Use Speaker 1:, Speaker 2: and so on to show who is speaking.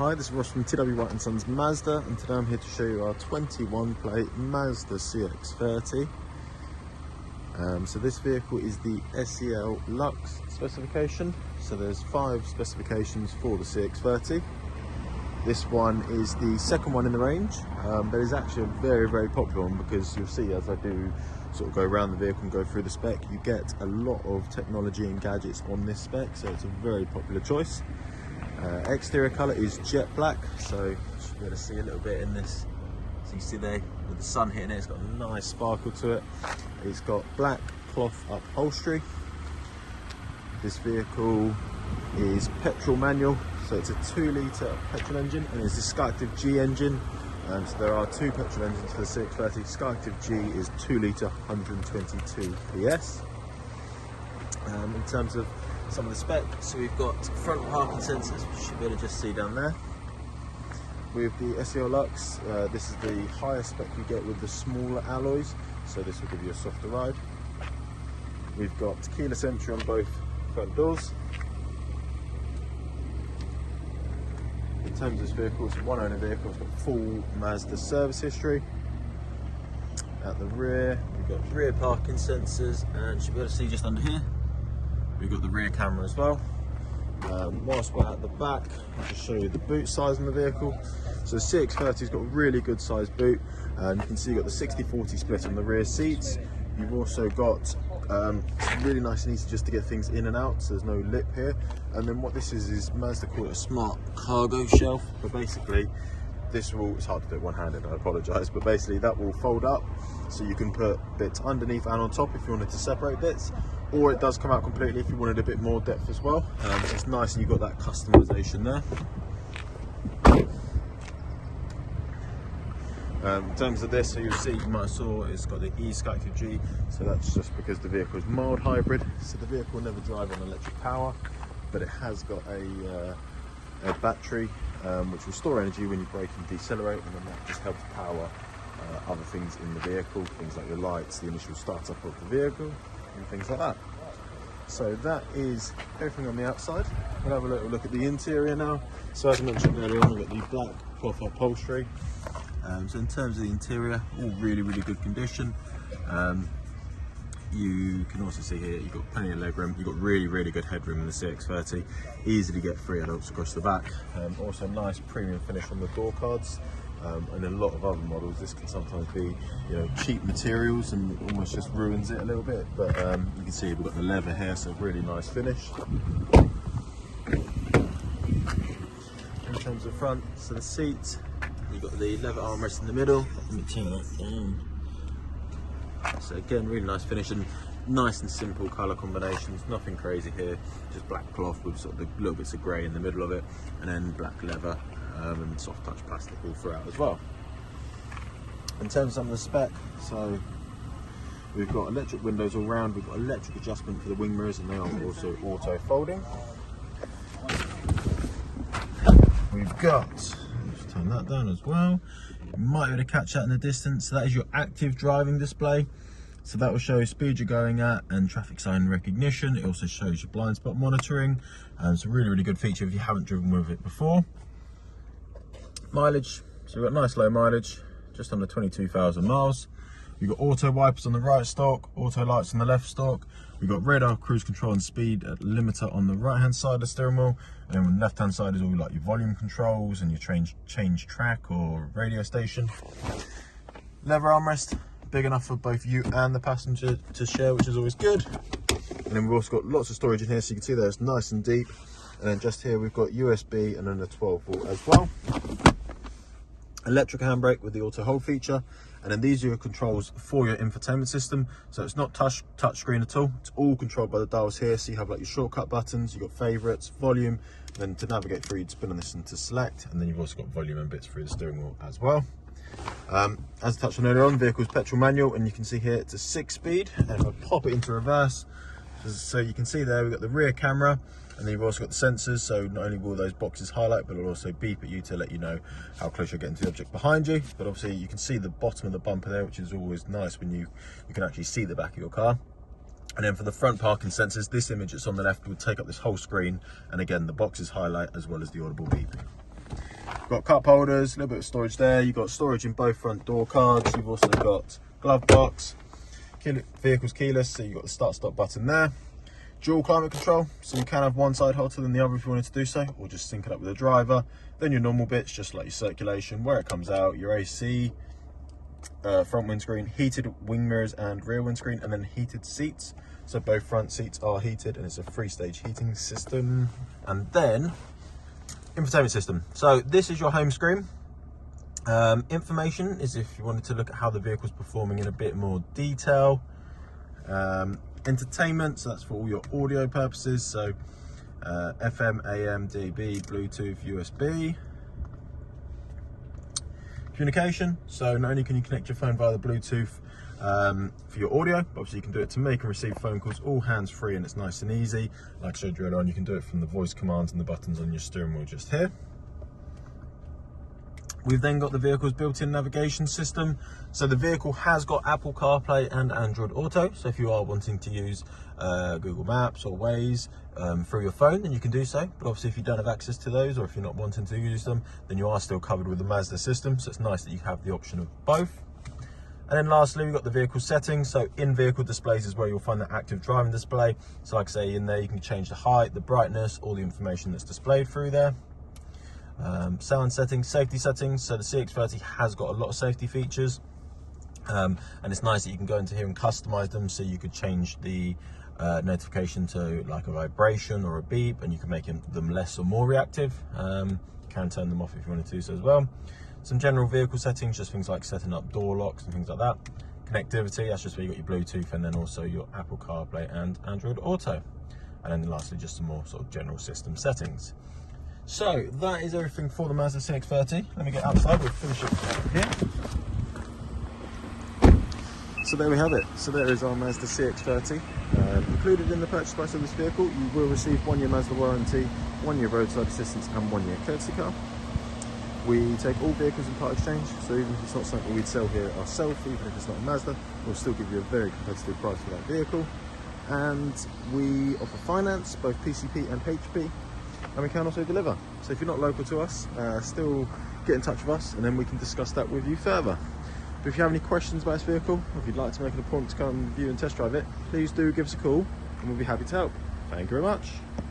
Speaker 1: Hi, this is Ross from TW White & Sons Mazda, and today I'm here to show you our 21 plate Mazda CX-30. So this vehicle is the SEL Lux specification. So there's 5 specifications for the CX-30. This one is the second one in the range, but it's actually a very popular one because you'll see as I do sort of go around the vehicle and go through the spec, you get a lot of technology and gadgets on this spec, so it's a very popular choice. Exterior colour is jet black, so you should be able to see a little bit in this. So you see there with the sun hitting it, it's got a nice sparkle to it. It's got black cloth upholstery. This vehicle is petrol manual, so it's a 2-litre petrol engine, and it's a SKYACTIV G engine. So there are 2 petrol engines for the CX-30. SKYACTIV G is 2-litre, 122 PS. In terms of some of the specs, so we've got front parking sensors, which you should be able to just see down there. With the SEL Lux, this is the highest spec you get with the smaller alloys, so this will give you a softer ride. We've got keyless entry on both front doors. In terms of this vehicle, it's a one-owner vehicle. It's got full Mazda service history. At the rear, we've got rear parking sensors, and you should be able to see just under here, we've got the rear camera as well. Whilst we're at the back, I'll just show you the boot size on the vehicle. So the CX-30's got a really good sized boot, and you can see you've got the 60-40 split on the rear seats. You've also got really nice and easy just to get things in and out, so there's no lip here. And then what this is Mazda call it a smart cargo shelf, but basically this will, it's hard to do it one-handed, I apologise, but basically that will fold up so you can put bits underneath and on top if you wanted to separate bits, or it does come out completely if you wanted a bit more depth as well. It's nice and you've got that customization there. In terms of this, so you'll see, you might have saw it's got the e-SKYACTIV G, so that's just because the vehicle is mild hybrid, so the vehicle will never drive on electric power, but it has got a battery which will store energy when you brake and decelerate, and then that just helps power other things in the vehicle, things like your lights, the initial startup of the vehicle, and things like that. So that is everything on the outside. We'll have a little look at the interior now. So as I mentioned earlier on, we've got the black cloth upholstery. So in terms of the interior, all really good condition. You can also see here you've got plenty of legroom. You've got really good headroom in the CX-30. Easily get 3 adults across the back. Also nice premium finish on the door cards. And a lot of other models, this can sometimes be, you know, cheap materials and almost just ruins it a little bit. But you can see we've got the leather here, so really nice finish. In terms of front, so the seats, you've got the leather armrest in the middle. Let me turn that down. So again, really nice finish and nice and simple colour combinations, nothing crazy here, just black cloth with sort of the little bits of grey in the middle of it, and then black leather and soft touch plastic all throughout as well. In terms of some of the spec, so we've got electric windows all round, we've got electric adjustment for the wing mirrors, and they are also auto folding. We've got, let's turn that down as well, you might be able to catch that in the distance, so that is your active driving display. So that will show speed you're going at and traffic sign recognition. It also shows your blind spot monitoring, and it's a really good feature if you haven't driven with it before. Mileage, so we've got nice low mileage, just under 22,000 miles. We've got auto wipers on the right stalk, auto lights on the left stalk. We've got radar, cruise control and speed limiter on the right hand side of the steering wheel, and then on the left hand side is all like your volume controls and your change track or radio station. Leather armrest, big enough for both you and the passenger to share, which is always good. And then we've also got lots of storage in here, so you can see there it's nice and deep. And then just here we've got USB and then a 12-volt as well. Electric handbrake with the auto hold feature, and then these are your controls for your infotainment system. So it's not touch screen at all, it's all controlled by the dials here. So you have like your shortcut buttons, you've got favorites, volume, then to navigate through you'd spin on this into select, and then you've also got volume and bits through the steering wheel as well. As touched on earlier on, the vehicle is petrol manual, and you can see here it's a 6-speed, and if I pop it into reverse, so you can see there we've got the rear camera, and then you've also got the sensors, so not only will those boxes highlight, but it'll also beep at you to let you know how close you're getting to the object behind you. But obviously you can see the bottom of the bumper there, which is always nice when you can actually see the back of your car. And then for the front parking sensors, this image that's on the left would take up this whole screen, and again the boxes highlight as well as the audible beeping. You've got cup holders, a little bit of storage there. You've got storage in both front door cards. You've also got glove box. Vehicle's keyless, so you've got the start stop button there. Dual climate control, so you can have one side hotter than the other if you wanted to do so, or just sync it up with the driver. Then your normal bits, just like your circulation, where it comes out, your AC, front windscreen, heated wing mirrors and rear windscreen, and then heated seats. So both front seats are heated, and it's a 3-stage heating system. And then infotainment system. So this is your home screen. Information is if you wanted to look at how the vehicle's performing in a bit more detail. Entertainment, so that's for all your audio purposes, so FM, AM, DB, Bluetooth, USB. Communication, so not only can you connect your phone via the Bluetooth for your audio, but obviously you can do it to make and receive phone calls, all hands-free, and it's nice and easy. Like I showed you earlier on, you can do it from the voice commands and the buttons on your steering wheel just here. We've then got the vehicle's built-in navigation system. So the vehicle has got Apple CarPlay and Android Auto. So if you are wanting to use Google Maps or Waze through your phone, then you can do so. But obviously if you don't have access to those, or if you're not wanting to use them, then you are still covered with the Mazda system. So it's nice that you have the option of both. And then lastly, we've got the vehicle settings. So in-vehicle displays is where you'll find the active driving display. So like I say, in there you can change the height, the brightness, all the information that's displayed through there. Sound settings, safety settings, so the CX-30 has got a lot of safety features, and it's nice that you can go into here and customize them, so you could change the notification to like a vibration or a beep, and you can make them less or more reactive. You can turn them off if you want to do so as well. Some general vehicle settings, just things like setting up door locks and things like that. Connectivity, that's just where you got your Bluetooth, and then also your Apple CarPlay and Android Auto. And then lastly, just some more sort of general system settings. So that is everything for the Mazda CX-30. Let me get outside, we'll finish it here. So there we have it. So there is our Mazda CX-30. Included in the purchase price of this vehicle, you will receive 1 year Mazda warranty, 1 year roadside assistance, and 1 year courtesy car. We take all vehicles in part exchange, so even if it's not something we'd sell here ourselves, even if it's not a Mazda, we'll still give you a very competitive price for that vehicle. And we offer finance, both PCP and HP. And we can also deliver. So if you're not local to us, still get in touch with us, and then we can discuss that with you further. But if you have any questions about this vehicle, or if you'd like to make an appointment to come view and test drive it, please do give us a call, and we'll be happy to help. Thank you very much.